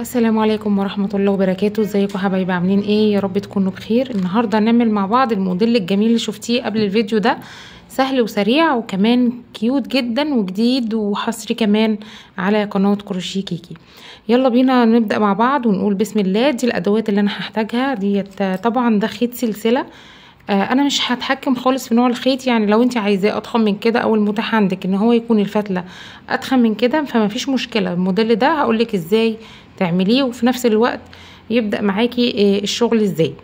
السلام عليكم ورحمة الله وبركاته. ازيكم حبايبي، عاملين ايه؟ يا رب تكونوا بخير. النهاردة هنعمل مع بعض الموديل الجميل اللي شفتيه قبل الفيديو ده، سهل وسريع وكمان كيوت جدا وجديد وحصري كمان على قناة كروشيه كيكي. يلا بينا نبدأ مع بعض ونقول بسم الله. دي الادوات اللي انا هحتاجها ديت. طبعا ده خيط سلسلة. انا مش هتحكم خالص في نوع الخيط، يعني لو انت عايزاه اضخم من كده او المتاح عندك ان هو يكون الفتله اتخن من كده فما فيش مشكله. الموديل ده هقولك ازاي تعمليه وفي نفس الوقت يبدا معاكي الشغل ازاي.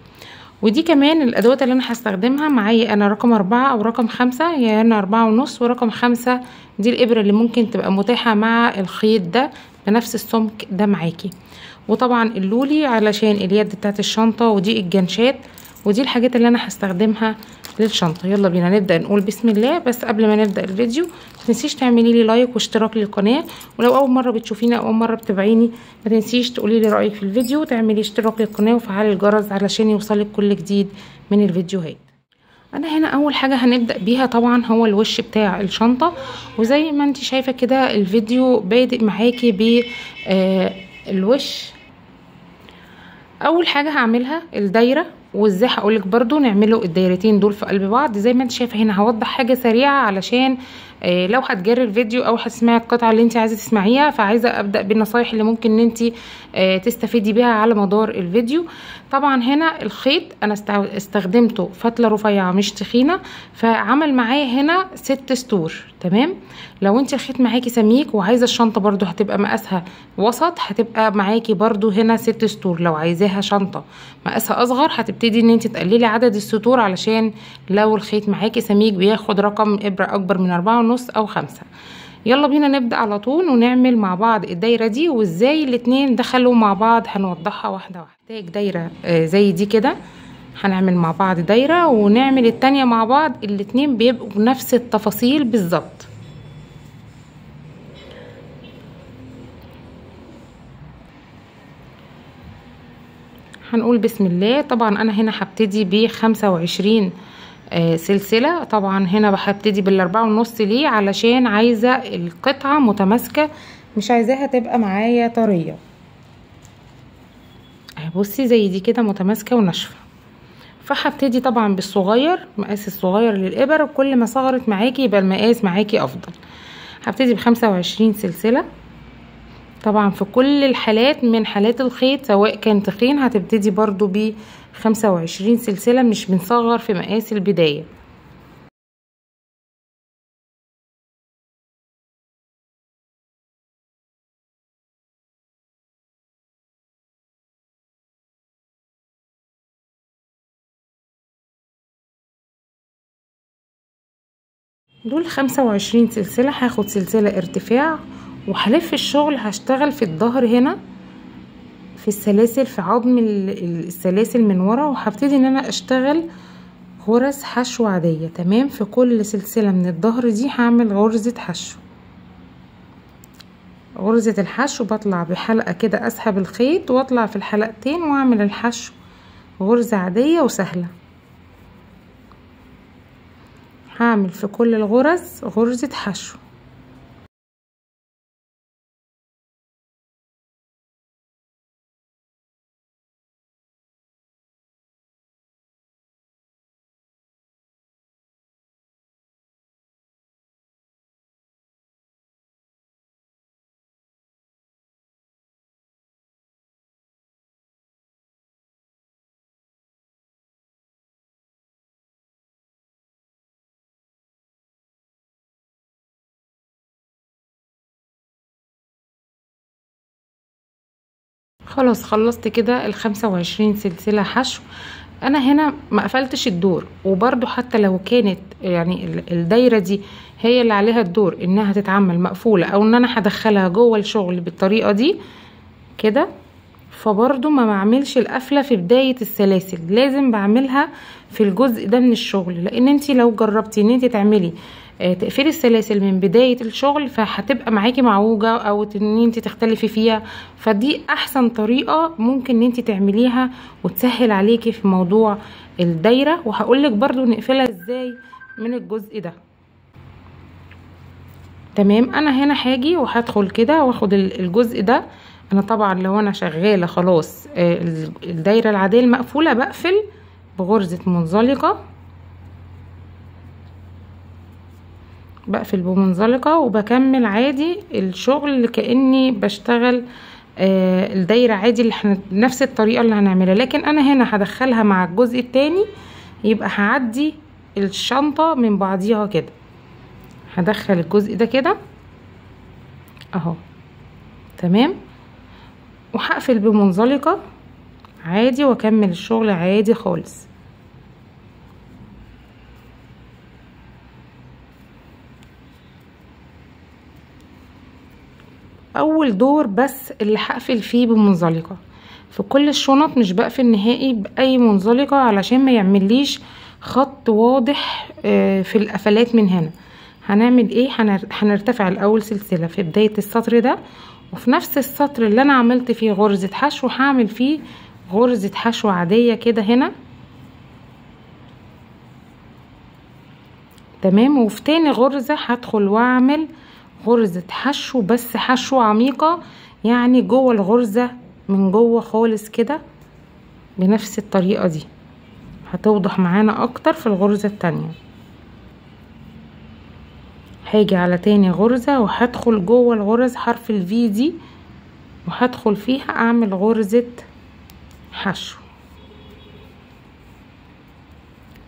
ودي كمان الادوات اللي انا هستخدمها معايا انا رقم 4 او رقم 5، يعني انا 4.5 ورقم 5. دي الابره اللي ممكن تبقى متاحه مع الخيط ده بنفس السمك ده معاكي. وطبعا اللولي علشان اليد بتاعت الشنطه، ودي الجنشات، ودي الحاجات اللي انا هستخدمها للشنطه. يلا بينا نبدا نقول بسم الله. بس قبل ما نبدا الفيديو متنسيش تعملي لي لايك واشتراك للقناه، ولو اول مره بتشوفيني او اول مره بتابعيني ما تنسيش تقولي لي رايك في الفيديو وتعملي اشتراك للقناه وفعلي الجرس علشان يوصلك كل جديد من الفيديوهات. انا هنا اول حاجه هنبدا بيها طبعا هو الوش بتاع الشنطه، وزي ما انت شايفه كده الفيديو بادئ معاكي ب الوش. اول حاجه هعملها الدايره، وازاي هقولك برضو نعمله الدايرتين دول في قلب بعض. زي ما انت شايفه هنا هوضح حاجه سريعه علشان لو هتجري الفيديو او هتسمعي القطعه اللي انت عايزه تسمعيها، فعايزه ابدا بالنصايح اللي ممكن ان انت تستفيدي بيها على مدار الفيديو. طبعا هنا الخيط انا استخدمته فتله رفيعه مش تخينه، فعمل معايا هنا 6 سطور. تمام. لو انت الخيط معاكي سميك وعايزه الشنطه برضو هتبقى مقاسها وسط، هتبقى معاكي برضو هنا 6 سطور. لو عايزاها شنطه مقاسها اصغر هتبتدي ان انت تقللي عدد السطور، علشان لو الخيط معاكي سميك بياخد رقم ابره اكبر من 4.5 او 5. يلا بينا نبدا على طول ونعمل مع بعض الدايره دي، وازاي الاتنين دخلوا مع بعض هنوضحها واحده واحده. محتاج دايره زي دي كده، هنعمل مع بعض دايره ونعمل التانية مع بعض. الاتنين بيبقوا بنفس التفاصيل بالظبط. هنقول بسم الله. طبعا انا هنا هبتدي ب25 سلسلة. طبعا هنا هبتدي بال4.5. ليه؟ علشان عايزة القطعة متماسكة، مش عايزاها تبقى معايا طرية. بصي زي دي كده متماسكة وناشفة. فهبتدي طبعا بالصغير، مقاس الصغير للإبر، وكل ما صغرت معاكي يبقى المقاس معاكي افضل. هبتدي ب25 سلسلة. طبعا في كل الحالات من حالات الخيط سواء كان تخين هتبتدي برضو ب25 سلسلة، مش بنصغر في مقاس البداية. دول 25 سلسلة. هاخد سلسلة ارتفاع وهلف الشغل. هشتغل في الظهر هنا في السلاسل، في عظم السلاسل من ورا، وهبتدي ان انا اشتغل غرز حشو عادية. تمام. في كل سلسلة من الظهر دي هعمل غرزة حشو. غرزة الحشو بطلع بحلقة كده، اسحب الخيط واطلع في الحلقتين واعمل الحشو غرزة عادية وسهلة. هعمل في كل الغرز غرزة حشو. خلاص خلصت كده ال25 سلسلة حشو. انا هنا ما قفلتش الدور، وبرده حتى لو كانت يعني الدايرة دي هي اللي عليها الدور انها تتعمل مقفولة، او ان انا هدخلها جوه الشغل بالطريقة دي كده، فبرضو ما بعملش القفلة في بداية السلاسل، لازم بعملها في الجزء ده من الشغل. لان انتي لو جربتي ان انتي تعملي تقفلي السلاسل من بداية الشغل فهتبقى معاكي معوجة، او ان انتي تختلفي فيها. فدي احسن طريقة ممكن ان انتي تعمليها وتسهل عليكي في موضوع الدايرة. وهقولك برضو نقفلها ازاي من الجزء ده. تمام. انا هنا هاجي وهدخل كده واخد الجزء ده انا طبعا لو انا شغاله خلاص الدايره العاديه المقفوله بقفل بغرزه منزلقه، بقفل بمنزلقه وبكمل عادي الشغل كاني بشتغل الدايره عادي، اللي احنا نفس الطريقه اللي هنعملها. لكن انا هنا هدخلها مع الجزء التاني، يبقى هعدي الشنطه من بعضيها كده. هدخل الجزء ده كده اهو تمام، وهقفل بمنزلقه عادي واكمل الشغل عادي خالص. اول دور بس اللي هقفل فيه بمنزلقه، في كل الشنط مش بقفل نهائي باي منزلقه علشان ما يعمليش خط واضح في القفلات. من هنا هنعمل ايه؟ هنرتفع الاول سلسله في بدايه السطر ده، وفي نفس السطر اللي انا عملت فيه غرزه حشو هعمل فيه غرزه حشو عاديه كده هنا تمام. وفي تاني غرزه هدخل واعمل غرزة حشو، بس حشو عميقة يعني جوه الغرزة من جوه خالص كده بنفس الطريقة دي، هتوضح معانا اكتر في الغرزة التانية. هاجي على تاني غرزة وهدخل جوه الغرز حرف الفي دي، وهدخل فيها اعمل غرزة حشو.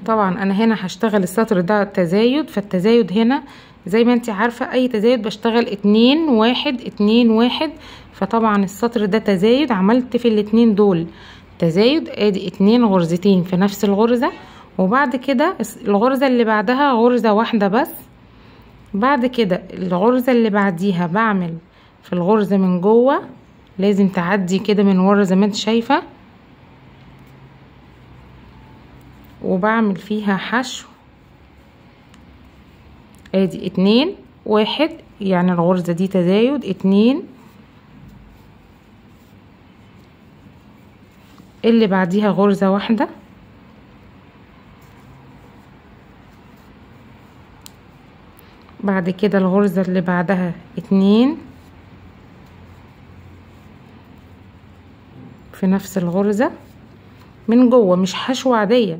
طبعا انا هنا هشتغل السطر ده تزايد، فالتزايد هنا زي ما انت عارفة اي تزايد بشتغل 2 1 2 1، فطبعا السطر ده تزايد، عملت في الاتنين دول تزايد، ادي 2 غرزتين في نفس الغرزة، وبعد كده الغرزة اللي بعدها غرزة واحدة بس. بعد كده الغرزة اللي بعديها بعمل في الغرزة من جوه، لازم تعدي كده من ورا زي ما انت شايفة، وبعمل فيها حشو. ادي 2 1 يعني الغرزة دي تزايد، 2 اللي بعديها غرزة واحدة، بعد كده الغرزة اللي بعدها 2 في نفس الغرزة من جوه، مش حشو عادية،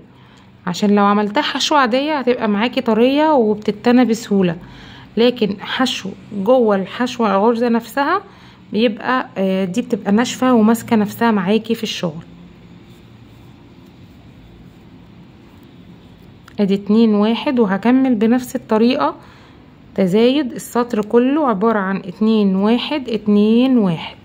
عشان لو عملتها حشو عادية هتبقى معاكي طرية وبتتنى بسهولة، لكن حشو جوه الحشو الغرزة نفسها بيبقى دي بتبقى ناشفة وماسكة نفسها معاكي في الشغل. ادي 2 1 وهكمل بنفس الطريقة تزايد. السطر كله عبارة عن 2 1 2 1.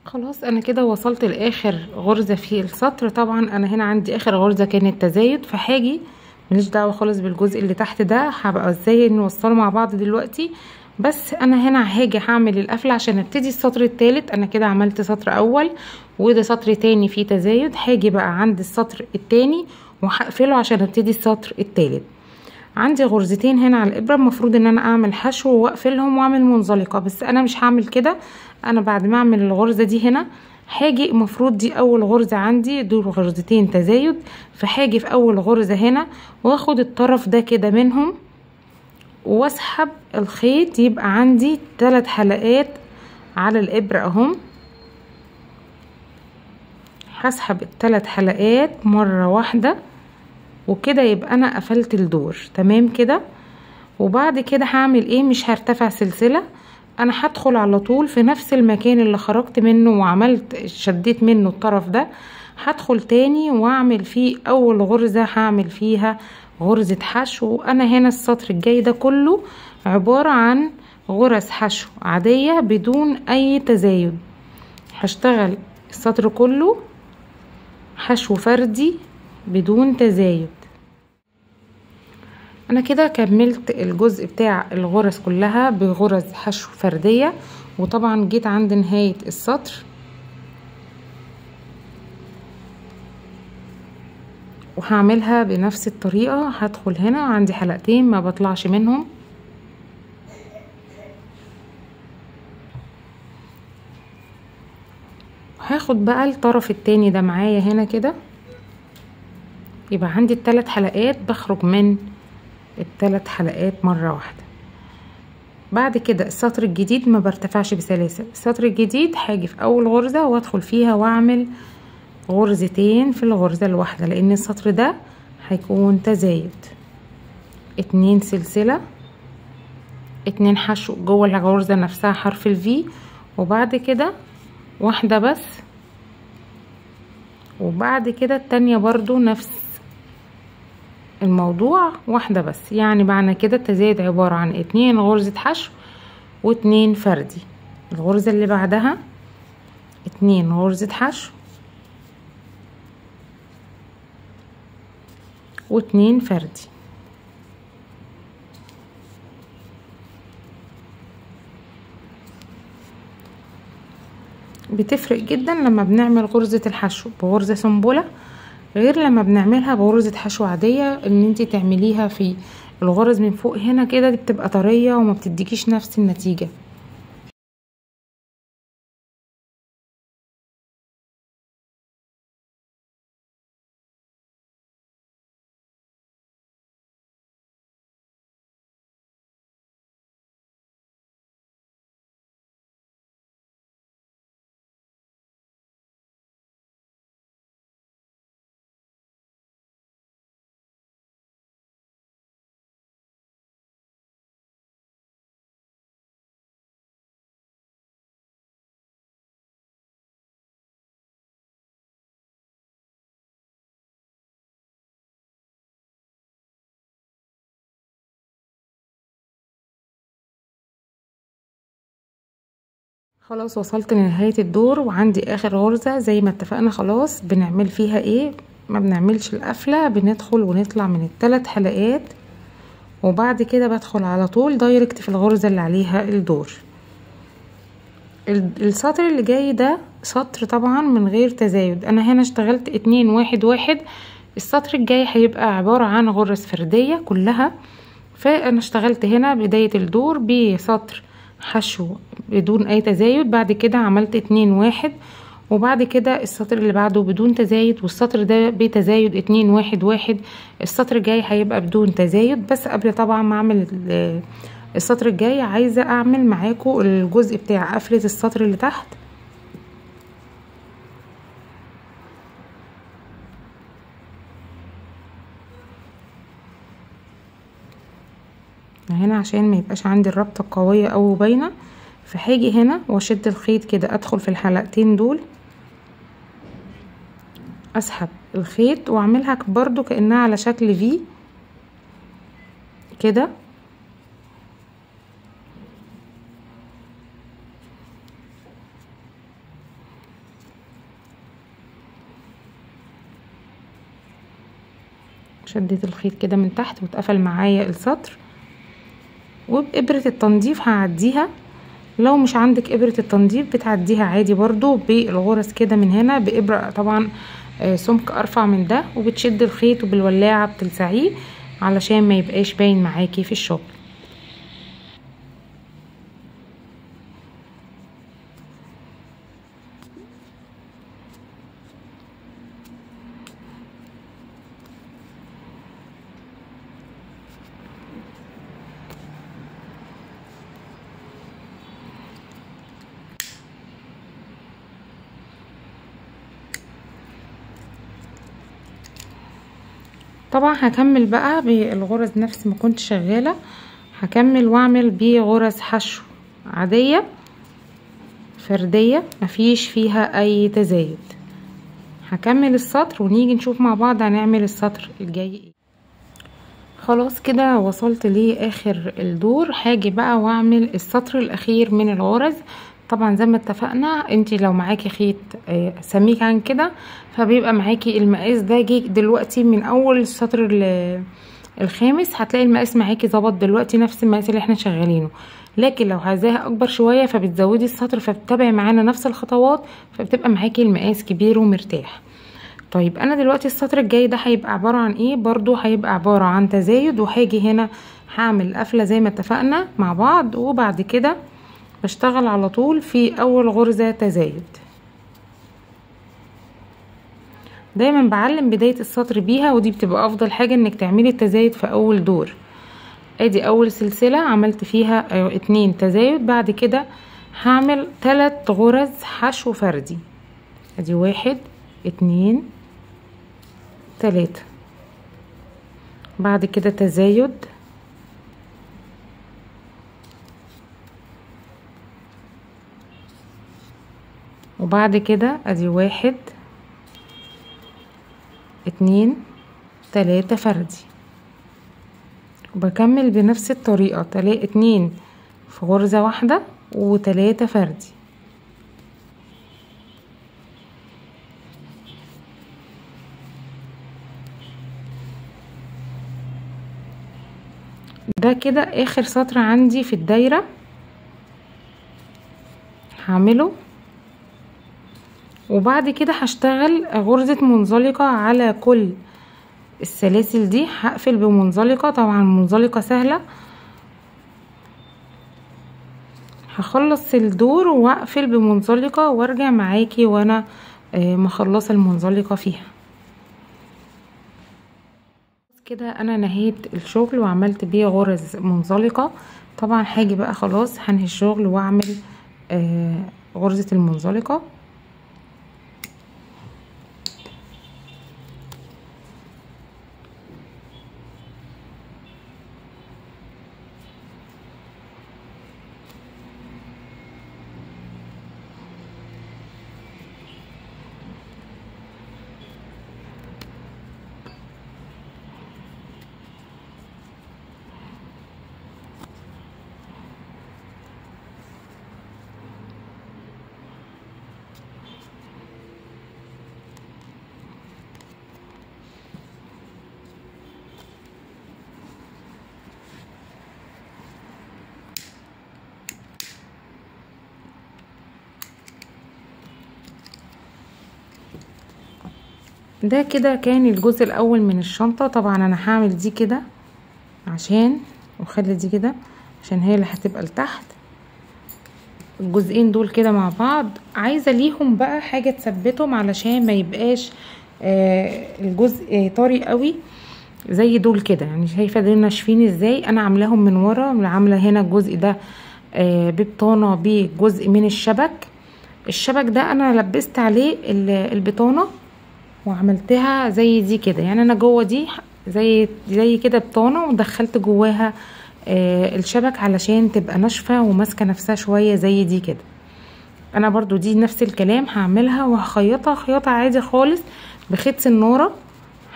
خلاص انا كده وصلت لاخر غرزة في السطر. طبعا انا هنا عندي اخر غرزة كانت تزايد، فهاجي ماليش دعوة خالص بالجزء اللي تحت ده، هبقى ازاي نوصله مع بعض دلوقتي. بس انا هنا هاجي هعمل القفلة عشان ابتدي السطر التالت. انا كده عملت سطر اول وده سطر تاني فيه تزايد، هاجي بقى عند السطر التاني وهقفله عشان ابتدي السطر التالت. عندي غرزتين هنا على الابره، المفروض ان انا اعمل حشو واقفلهم واعمل منزلقه، بس انا مش هعمل كده. انا بعد ما اعمل الغرزه دي هنا هاجي، المفروض دي اول غرزه عندي، دول غرزتين تزايد، فهاجي في اول غرزه هنا واخد الطرف ده كده منهم واسحب الخيط، يبقى عندي 3 حلقات على الابرة اهم. هسحب ال3 حلقات مرة واحدة وكده يبقى انا قفلت الدور تمام كده. وبعد كده هعمل ايه؟ مش هرتفع سلسلة، انا هدخل على طول في نفس المكان اللي خرجت منه وعملت شديت منه الطرف ده، هدخل تاني واعمل فيه اول غرزة هعمل فيها غرزة حشو. انا هنا السطر الجاي ده كله عبارة عن غرز حشو عادية بدون اي تزايد. هشتغل السطر كله حشو فردي بدون تزايد. انا كده كملت الجزء بتاع الغرز كلها بغرز حشو فردية، وطبعا جيت عند نهاية السطر وهعملها بنفس الطريقة. هدخل هنا عندي حلقتين ما بطلعش منهم، هاخد بقى الطرف التاني ده معايا هنا كده، يبقى عندي ال3 حلقات بخرج من ال3 حلقات مرة واحدة. بعد كده السطر الجديد ما برتفعش بسلاسل، السطر الجديد هاجي في اول غرزة وادخل فيها واعمل غرزتين في الغرزة الواحدة، لان السطر ده هيكون تزايد. 2 سلسلة، 2 حشو جوه الغرزة نفسها حرف الفي، وبعد كده واحدة بس، وبعد كده التانية برضو نفس الموضوع واحدة بس. يعني معنى كده التزايد عبارة عن 2 غرزة حشو و2 فردي. الغرزة اللي بعدها 2 غرزة حشو و2 فردي. بتفرق جدا لما بنعمل غرزة الحشو بغرزة سنبلة غير لما بنعملها بغرزة حشو عادية. ان انتي تعمليها في الغرز من فوق هنا كده دي بتبقى طرية وما بتديكيش نفس النتيجة. خلاص وصلت لنهاية الدور وعندي اخر غرزة زي ما اتفقنا. خلاص بنعمل فيها ايه؟ ما بنعملش القفلة، بندخل ونطلع من ال3 حلقات وبعد كده بدخل على طول دايركت في الغرزة اللي عليها الدور. السطر اللي جاي ده سطر طبعا من غير تزايد. انا هنا اشتغلت 2 1 1. السطر الجاي هيبقى عبارة عن غرز فردية كلها، فانا اشتغلت هنا بداية الدور بسطر حشو بدون اي تزايد، بعد كده عملت 2 1 وبعد كده السطر اللي بعده بدون تزايد والسطر ده بتزايد 2 1 1. السطر الجاي هيبقى بدون تزايد. بس قبل طبعا ما اعمل السطر الجاي عايزة اعمل معاكم الجزء بتاع قفلة السطر اللي تحت. هنا عشان ما يبقاش عندي الربطة قوية او باينة، فهاجي هنا واشد الخيط كده، ادخل في الحلقتين دول اسحب الخيط واعملها برضو كأنها على شكل في كده، شديت الخيط كده من تحت واتقفل معايا السطر. وبإبرة التنظيف هعديها، لو مش عندك إبرة التنظيف بتعديها عادي برضو بالغرز كده من هنا بإبرة طبعا سمك ارفع من ده، وبتشد الخيط وبالولاعة بتلسعيه علشان ما يبقاش باين معاكي في الشغل. طبعا هكمل بقى بالغرز نفس ما كنت شغالة، هكمل واعمل بغرز حشو عادية فردية مفيش فيها اي تزايد. هكمل السطر ونيجي نشوف مع بعض هنعمل السطر الجاي ايه. خلاص كده وصلت لاخر الدور، هاجي بقى واعمل السطر الاخير من الغرز. طبعا زي ما اتفقنا انتي لو معاكي خيط سميك عن كده فبيبقى معاكي المقاس ده جه دلوقتي من اول السطر الخامس، هتلاقي المقاس معاكي ظبط دلوقتي نفس المقاس اللي احنا شغالينه. لكن لو عايزاها اكبر شويه فبتزودي السطر فبتتابعي معانا نفس الخطوات فبتبقى معاكي المقاس كبير ومرتاح. طيب انا دلوقتي السطر الجاي ده هيبقى عباره عن ايه؟ برضو هيبقى عباره عن تزايد، وهاجي هنا هعمل قفله زي ما اتفقنا مع بعض، وبعد كده بشتغل على طول في اول غرزه تزايد. دايما بعلم بدايه السطر بيها، ودي بتبقى افضل حاجه انك تعملي التزايد في اول دور. ادي اول سلسله عملت فيها 2 تزايد، بعد كده هعمل 3 غرز حشو فردي. ادي 1 2 3، بعد كده تزايد، وبعد كده ادي 1 2 3 فردي، وبكمل بنفس الطريقة 2 في غرزة واحدة و3 فردي. ده كده اخر سطر عندي في الدايرة هعمله، وبعد كده هشتغل غرزة منزلقة على كل السلاسل دي. هقفل بمنزلقة، طبعا منزلقة سهلة. هخلص الدور واقفل بمنزلقة وارجع معاكي وانا مخلصة المنزلقة فيها. كده انا نهيت الشغل وعملت بيه غرز منزلقة. طبعا هاجي بقى خلاص هنهي الشغل واعمل غرزة المنزلقة. ده كده كان الجزء الاول من الشنطة. طبعا انا هعمل دي كده عشان واخلي دي كده عشان هي اللي هتبقى لتحت. الجزئين دول كده مع بعض عايزة ليهم بقى حاجة تثبتهم علشان ما يبقاش الجزء طري قوي زي دول كده. يعني شايفة دول ناشفين ازاي؟ انا عاملاهم من ورا، عاملة هنا الجزء ده ببطانة بجزء من الشبك ده انا لبست عليه البطانة وعملتها زي دي كده. يعني انا جوه دي زي كده بطانه ودخلت جواها الشبك علشان تبقى ناشفه وماسكه نفسها شويه زي دي كده. انا برضو دي نفس الكلام هعملها وهخيطها خياطه عادي خالص بخيط سناره.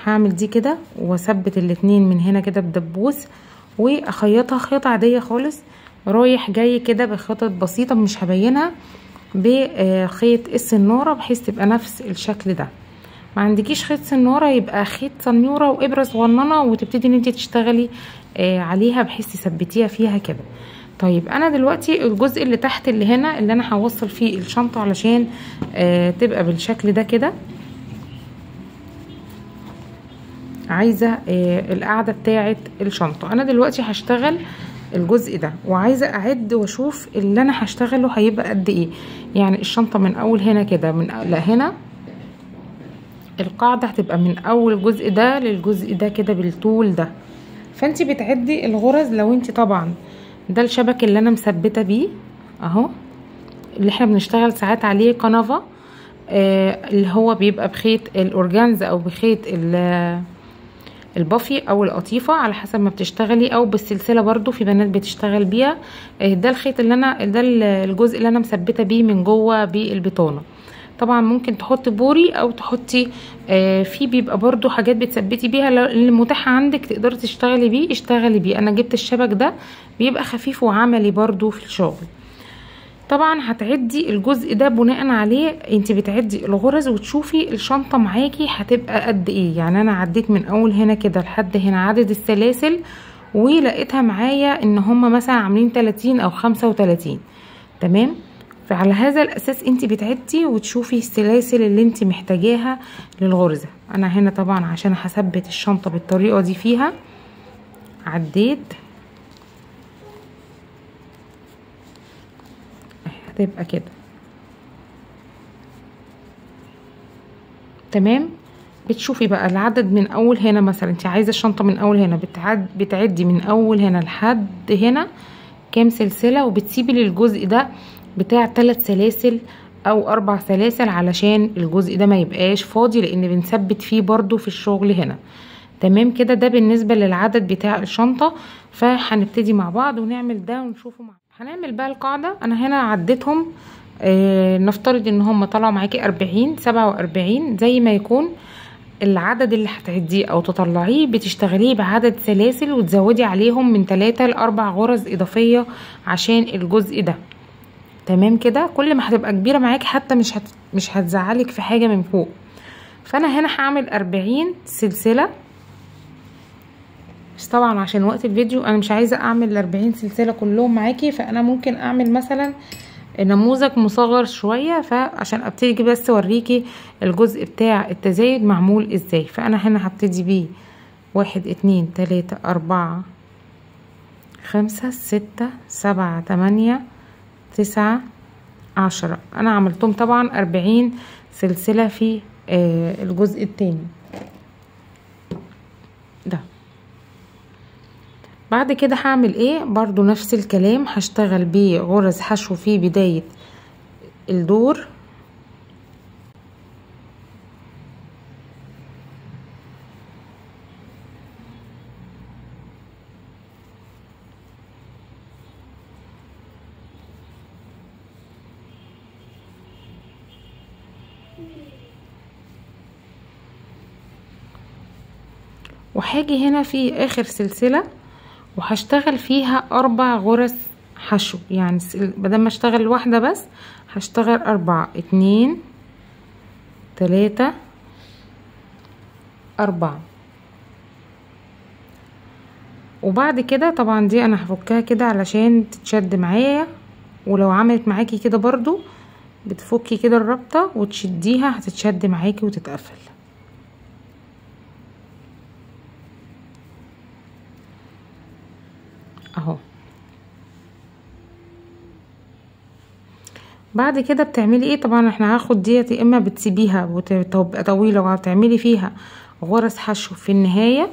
هعمل دي كده واثبت الاتنين من هنا كده بدبوس واخيطها خياطه عاديه خالص رايح جاي كده بخيطه بسيطه مش هبينها بخيط السناره بحيث تبقى نفس الشكل ده. ما عندكيش خيط سناره يبقى خيط سنيوره وابره صغننه وتبتدي ان انت تشتغلي عليها بحيث تثبتيها فيها كده. طيب انا دلوقتي الجزء اللي تحت اللي هنا اللي انا هوصل فيه الشنطه علشان تبقى بالشكل ده كده، عايزه القاعده بتاعه الشنطه. انا دلوقتي هشتغل الجزء ده وعايزه اعد واشوف اللي انا هشتغله هيبقى قد ايه. يعني الشنطه من اول هنا كده من هنا القاعدة هتبقى من اول الجزء ده للجزء ده كده بالطول ده. فانتي بتعدي الغرز. لو انتي طبعا ده الشبك اللي انا مثبته بيه اهو اللي احنا بنشتغل ساعات عليه كنفة اللي هو بيبقى بخيط الاورجانز او بخيط البافي او القطيفه على حسب ما بتشتغلي، او بالسلسله برضو في بنات بتشتغل بيها. ده الخيط اللي انا، ده الجزء اللي انا مثبته بيه من جوه بالبطانه. طبعا ممكن تحطي بوري او تحطي في بيبقى برضو حاجات بتثبتي بيها، اللي متاحه عندك تقدري تشتغلي بيه اشتغلي بيه. انا جبت الشبك ده بيبقى خفيف وعملي برضو في الشغل. طبعا هتعدي الجزء ده بناء عليه، انت بتعدي الغرز وتشوفي الشنطه معاكي هتبقى قد ايه. يعني انا عديت من اول هنا كده لحد هنا عدد السلاسل، ولقيتها معايا ان هما مثلا عاملين 30 او 35. تمام. فعلى هذا الاساس انت بتعدي وتشوفي السلاسل اللي انت محتاجاها للغرزه. انا هنا طبعا عشان هثبت الشنطه بالطريقه دي فيها عديت، هتبقى كده. تمام. بتشوفي بقى العدد من اول هنا، مثلا انت عايزه الشنطه من اول هنا، بتعدي من اول هنا لحد هنا كام سلسله، وبتسيبي للجزء ده بتاع 3 سلاسل او 4 سلاسل علشان الجزء ده ما يبقاش فاضي، لان بنثبت فيه برضو في الشغل هنا. تمام كده. ده بالنسبه للعدد بتاع الشنطه. فهنبتدي مع بعض ونعمل ده ونشوفه مع بعض. هنعمل بقى القاعده. انا هنا عديتهم، نفترض ان هم طلعوا معاكي 40 47 زي ما يكون العدد اللي هتعديه او تطلعيه، بتشتغليه بعدد سلاسل وتزودي عليهم من 3 ل 4 غرز اضافيه عشان الجزء ده. تمام كده. كل ما هتبقى كبيره معاكي حتى مش هتزعلك في حاجه من فوق. فانا هنا هعمل 40 سلسله، بس طبعا عشان وقت الفيديو انا مش عايزه اعمل 40 سلسله كلهم معاكي، فانا ممكن اعمل مثلا نموذج مصغر شويه، فعشان ابتدي بس اوريكي الجزء بتاع التزايد معمول ازاي. فانا هنا هبتدي بيه 1 2 3 4 5 6 7 8 9 10. انا عملتهم طبعا 40 سلسله في الجزء التاني ده. بعد كده هعمل ايه؟ برضو نفس الكلام، هشتغل بغرز حشو في بداية الدور. وهاجي هنا في اخر سلسلة وهشتغل فيها 4 غرز حشو، يعني بدل ما اشتغل واحدة بس هشتغل 4 2 3 4. وبعد كده طبعا دي انا هفكها كده علشان تتشد معايا، ولو عملت معاكي كده برضو بتفكي كده الرابطة وتشديها هتتشد معاكي وتتقفل اهو. بعد كده بتعملي ايه؟ طبعا احنا هاخد ديت، يا اما بتسيبيها وتبقى طويله وهتعملي فيها غرز حشو في النهايه،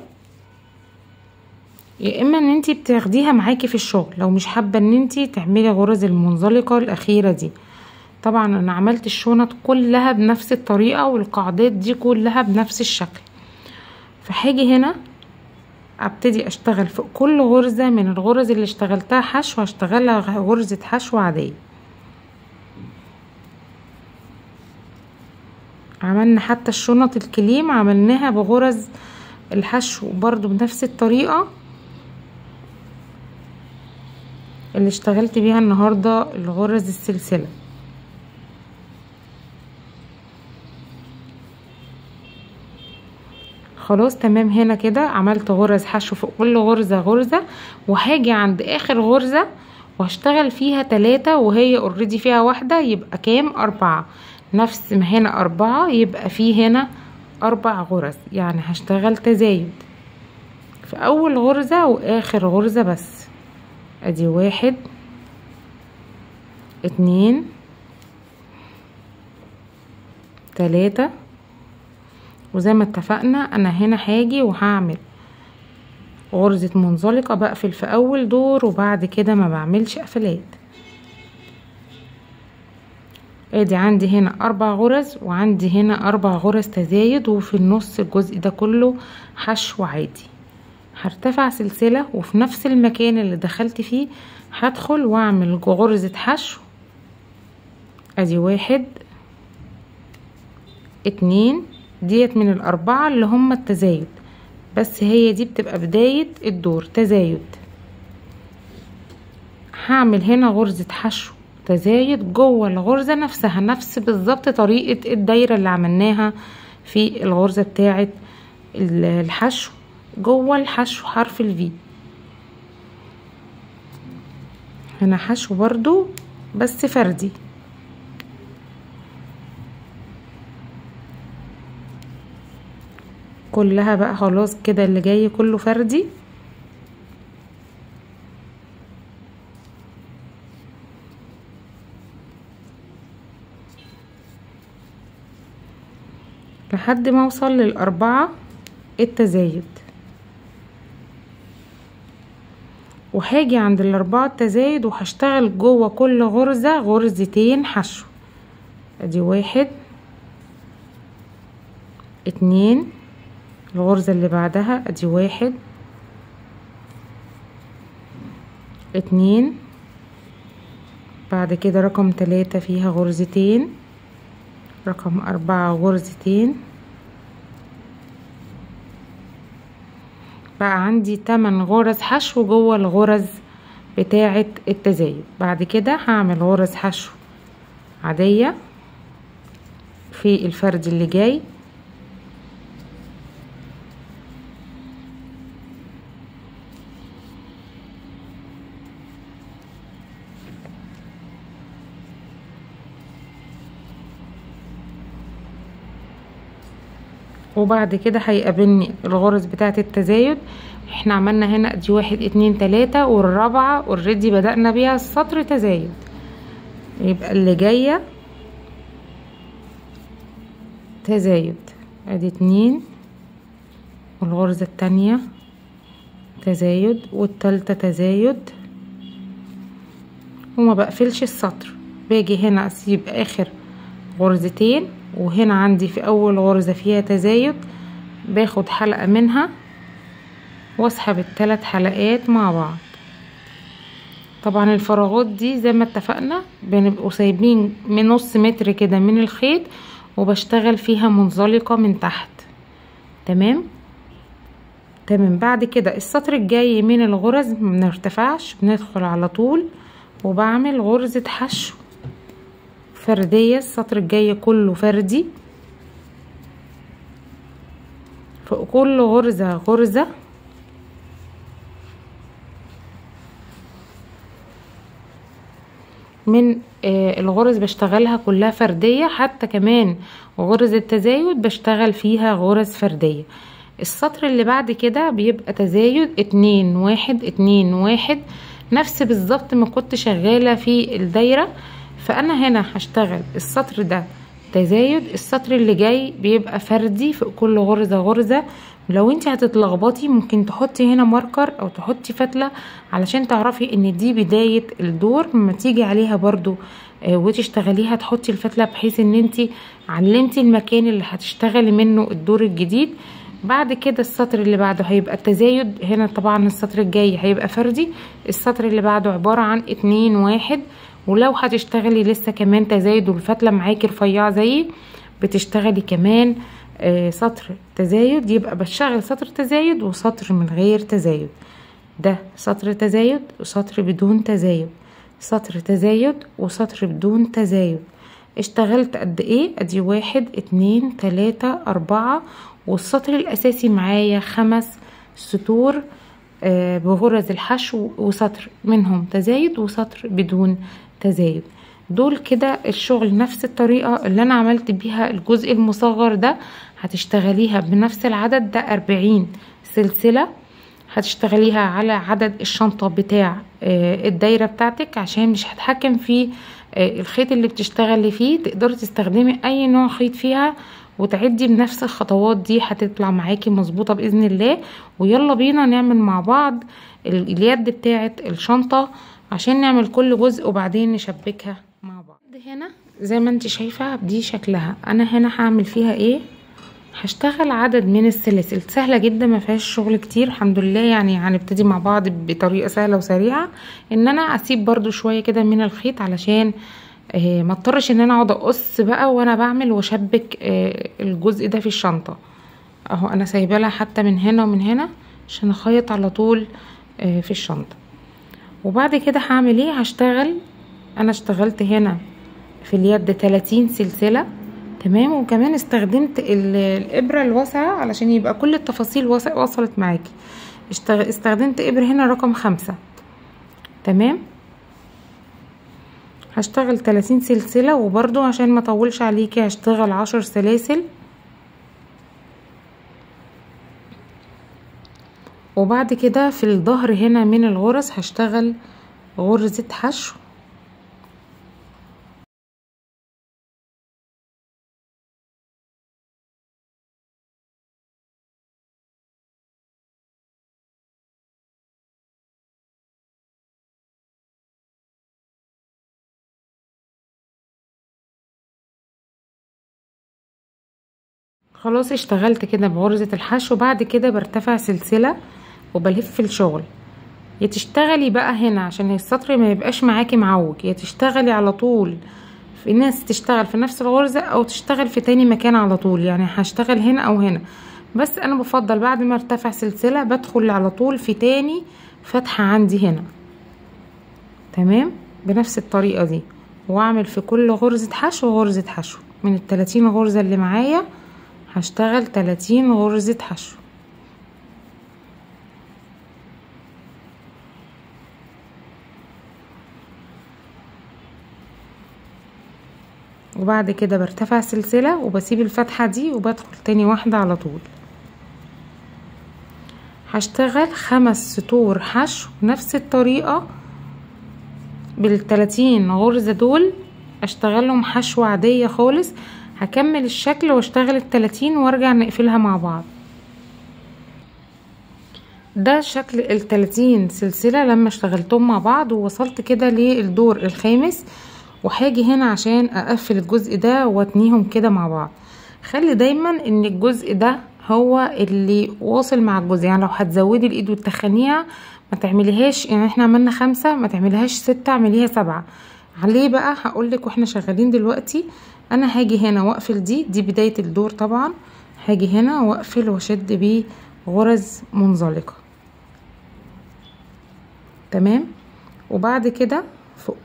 يا اما ان انتي بتاخديها معاكي في الشغل لو مش حابه ان انتي تعملي غرز المنزلقه الاخيره دي. طبعا انا عملت الشنط كلها بنفس الطريقه والقاعدات دي كلها بنفس الشكل. فهاجي هنا ابتدي اشتغل في كل غرزه من الغرز اللي اشتغلتها حشو هشتغلها غرزه حشو عاديه. عملنا حتى الشنط الكليم عملناها بغرز الحشو برضو بنفس الطريقة اللي اشتغلت بيها النهاردة الغرز السلسلة. خلاص تمام. هنا كده عملت غرز حشو في كل غرزة غرزة، وهاجي عند اخر غرزة وهشتغل فيها 3 وهي اوريدي فيها واحدة، يبقى كام؟ 4. نفس ما هنا 4 يبقى فيه هنا 4 غرز، يعني هشتغل تزايد في اول غرزة واخر غرزة بس. ادي 1 2 3. وزي ما اتفقنا انا هنا هاجي وهعمل غرزة منزلقة بقفل في اول دور، وبعد كده ما بعملش قفلات. ادي عندي هنا 4 غرز وعندي هنا 4 غرز تزايد، وفي النص الجزء ده كله حشو عادي. هرتفع سلسلة وفي نفس المكان اللي دخلت فيه هدخل واعمل غرزة حشو. ادي 1 2 ديت من ال4 اللي هم التزايد، بس هي دي بتبقى بداية الدور تزايد. هعمل هنا غرزة حشو تزايد جوه الغرزة نفسها، نفس بالظبط طريقة الدايرة اللي عملناها في الغرزة بتاعة الحشو. جوه الحشو حرف الفي هنا حشو برضو بس فردي. كلها بقى خلاص كده اللي جاي كله فردي. لحد ما اوصل لل4 التزايد، وهاجي عند ال4 التزايد وهشتغل جوه كل غرزة غرزتين حشو. ادي 1 2 الغرزة اللي بعدها ادي 1 2 بعد كده رقم 3 فيها غرزتين، رقم 4 غرزتين، بقى عندي 8 غرز حشو جوه الغرز بتاعة التزايد. بعد كده هعمل غرز حشو عادية في الفرد اللي جاي، وبعد كده هيقابلني الغرز بتاعه التزايد. احنا عملنا هنا دي 1 2 3 والرابعه اوريدي بدأنا بيها السطر تزايد، يبقى اللي جايه تزايد. ادي 2 والغرزه التانية تزايد والتالتة تزايد، وما بقفلش السطر. باجي هنا اسيب اخر غرزتين، وهنا عندي في اول غرزة فيها تزايد باخد حلقة منها واسحب ال3 حلقات مع بعض. طبعا الفراغات دي زي ما اتفقنا بنبقوا سايبين من نص متر كده من الخيط، وبشتغل فيها منزلقة من تحت. تمام. بعد كده السطر الجاي من الغرز منرتفعش، بندخل على طول وبعمل غرزة حشو فردية. السطر الجاي كله فردي، فوق كل غرزة غرزة من الغرز بشتغلها كلها فردية، حتى كمان غرز التزايد بشتغل فيها غرز فردية. السطر اللي بعد كده بيبقى تزايد 2 1 2 1 نفس بالظبط ما كنت شغالة في الدايرة. فانا هنا هشتغل السطر ده تزايد، السطر اللي جاي بيبقى فردي في كل غرزة غرزة. لو انت هتتلخبطي ممكن تحطي هنا ماركر او تحطي فتلة علشان تعرفي ان دي بداية الدور. لما تيجي عليها برضو وتشتغليها تحطي الفتلة بحيث ان انت علمتي المكان اللي هتشتغلي منه الدور الجديد. بعد كده السطر اللي بعده هيبقى التزايد. هنا طبعا السطر الجاي هيبقى فردي، السطر اللي بعده عبارة عن 2 1. ولو هتشتغلي لسه كمان تزايد والفتلة معاكي رفيعة زي بتشتغلي كمان سطر تزايد، يبقى بشتغل سطر تزايد وسطر من غير تزايد. ده سطر تزايد وسطر بدون تزايد، سطر تزايد وسطر بدون تزايد. اشتغلت قد ايه؟ ادي 1 2 3 4، والسطر الاساسي معايا 5 سطور بغرز الحشو، وسطر منهم تزايد وسطر بدون تزايد. دول كده الشغل نفس الطريقة اللي انا عملت بيها الجزء المصغر ده هتشتغليها بنفس العدد ده 40 سلسلة. هتشتغليها على عدد الشنطة بتاع الدايرة بتاعتك عشان مش هتحكم في الخيط اللي بتشتغلي فيه. تقدري تستخدمي اي نوع خيط فيها وتعدي بنفس الخطوات دي، هتطلع معاكي مظبوطة بإذن الله. ويلا بينا نعمل مع بعض اليد بتاعت الشنطة عشان نعمل كل جزء وبعدين نشبكها مع بعض. هنا زي ما انت شايفة دي شكلها. انا هنا هعمل فيها ايه؟ هشتغل عدد من السلاسل سهلة جدا، ما فيهاش شغل كتير الحمد لله. يعني هنبتدي مع بعض بطريقة سهلة وسريعة، ان انا اسيب برضو شوية كده من الخيط علشان ما اضطرش ان انا اقعد اقص بقى وانا بعمل واشبك الجزء ده في الشنطة. اهو انا سايبه لها حتى من هنا ومن هنا عشان اخيط على طول في الشنطة. وبعد كده هعمل ايه؟ هشتغل، انا اشتغلت هنا في اليد 30 سلسلة تمام، وكمان استخدمت الابرة الواسعة علشان يبقى كل التفاصيل وصلت معاكي. استخدمت ابرة هنا رقم 5 تمام. هشتغل 30 سلسلة، وبرضو عشان ما اطولش عليكي هشتغل 10 سلاسل. وبعد كده في الظهر هنا من الغرز هشتغل غرزة حشو. خلاص اشتغلت كده بغرزة الحشو. بعد كده برتفع سلسلة وبلف في الشغل. يا تشتغلي بقى هنا عشان السطر ما يبقاش معاكي معوج، يا تشتغلي على طول، في ناس تشتغل في نفس الغرزة او تشتغل في تاني مكان على طول. يعني هشتغل هنا او هنا، بس انا بفضل بعد ما ارتفع سلسلة بدخل على طول في تاني فتحة عندي هنا تمام بنفس الطريقة دي، واعمل في كل غرزة حشو غرزة حشو. من ال30 غرزة اللي معايا هشتغل 30 غرزة حشو. وبعد كده برتفع سلسلة وبسيب الفتحة دي وبدخل تاني واحدة على طول. هشتغل 5 سطور حشو نفس الطريقة بال30 غرزة دول، اشتغلهم حشو عادية خالص. هكمل الشكل واشتغل ال30 وارجع نقفلها مع بعض. ده شكل ال30 سلسلة لما اشتغلتهم مع بعض ووصلت كده للدور الخامس. وهاجي هنا عشان اقفل الجزء ده واتنيهم كده مع بعض. خلي دايما ان الجزء ده هو اللي واصل مع الجزء، يعني لو هتزودي الايد وتخنيها ما تعمليهاش، يعني احنا عملنا 5 ما تعمليهاش 6، اعمليها 7. عليه بقى هقولك واحنا شغالين دلوقتي. انا هاجي هنا واقفل دي بداية الدور طبعا. هاجي هنا واقفل واشد بيه غرز منزلقة تمام. وبعد كده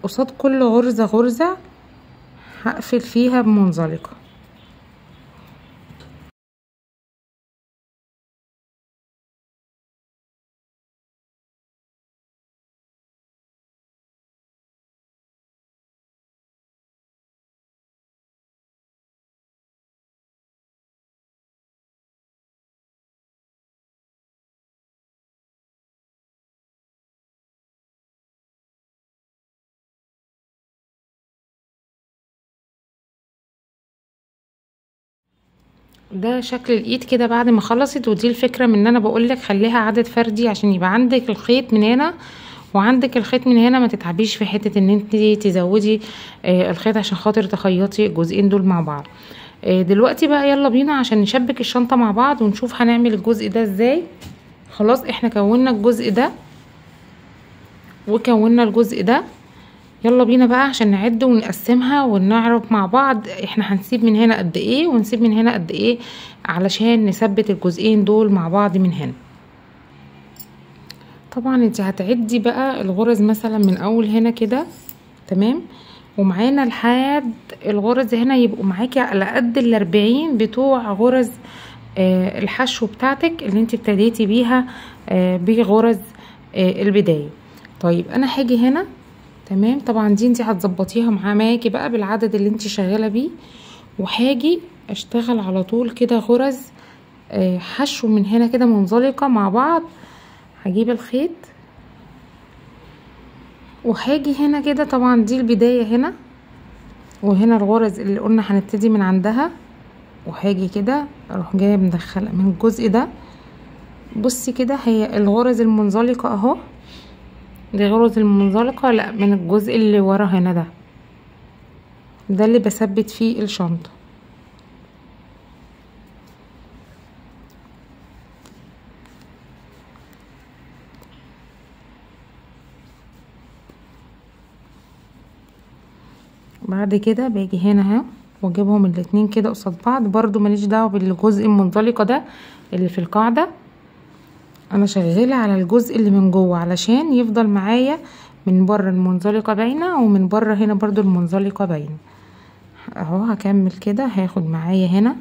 قصاد كل غرزة هقفل فيها بمنزلقة. ده شكل الايد كده بعد ما خلصت. ودي الفكرة من ان انا بقولك خليها عدد فردي عشان يبقى عندك الخيط من هنا وعندك الخيط من هنا، ما تتعبيش في حتة ان انت تزودي الخيط عشان خاطر تخيطي الجزئين دول مع بعض. دلوقتي بقى يلا بينا عشان نشبك الشنطة مع بعض ونشوف هنعمل الجزء ده ازاي. خلاص احنا كونا الجزء ده وكونا الجزء ده، يلا بينا بقى عشان نعد ونقسمها ونعرف مع بعض احنا هنسيب من هنا قد ايه ونسيب من هنا قد ايه علشان نثبت الجزئين دول مع بعض من هنا. طبعا انت هتعدي بقى الغرز مثلا من اول هنا كده تمام، ومعانا لحد الغرز هنا يبقوا معاكي على قد ال40 بتوع غرز الحشو بتاعتك اللي انت ابتديتي بيها بغرز البداية. طيب انا هاجي هنا تمام. طبعا دي انت هتظبطيها معاكي بقى بالعدد اللي انت شغاله بيه. وهاجي اشتغل على طول كده غرز حشو من هنا كده منزلقه مع بعض. هجيب الخيط وهاجي هنا كده، طبعا دي البدايه هنا وهنا الغرز اللي قلنا هنبتدي من عندها. وهاجي كده اروح جايه مدخله من الجزء ده. بصي كده هي الغرز المنزلقه اهو، دي غرز المنزلقة لا من الجزء اللي ورا هنا ده ده اللي بثبت فيه الشنطة. بعد كده باجي هنا اهو واجيبهم الاتنين كده قصاد بعض. برضو ماليش دعوه بالجزء المنزلقه ده اللي في القاعده، انا شغاله على الجزء اللي من جوه علشان يفضل معايا من بره المنزلقه باينه ومن بره هنا برضو المنزلقه باينه اهو. هكمل كده، هاخد معايا هنا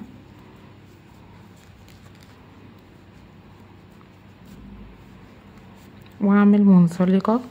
واعمل منزلقه.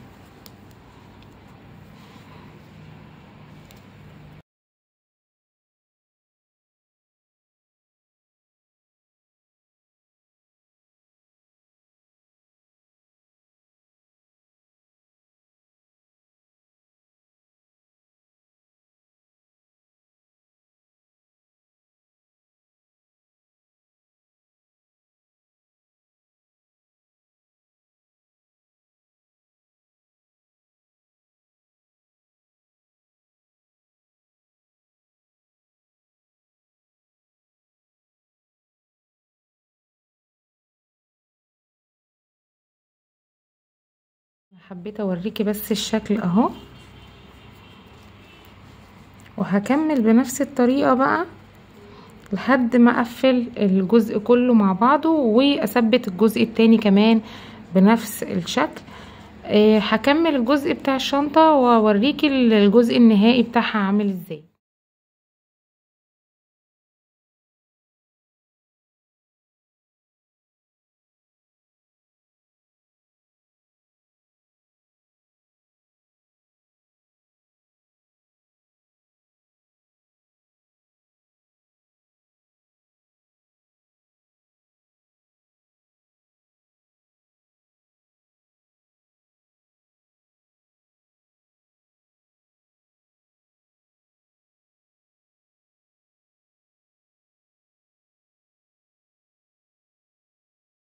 حبيت اوريكي بس الشكل اهو، وهكمل بنفس الطريقة بقى لحد ما اقفل الجزء كله مع بعضه واثبت الجزء التاني كمان بنفس الشكل. هكمل الجزء بتاع الشنطة واوريكي الجزء النهائي بتاعها عامل ازاي.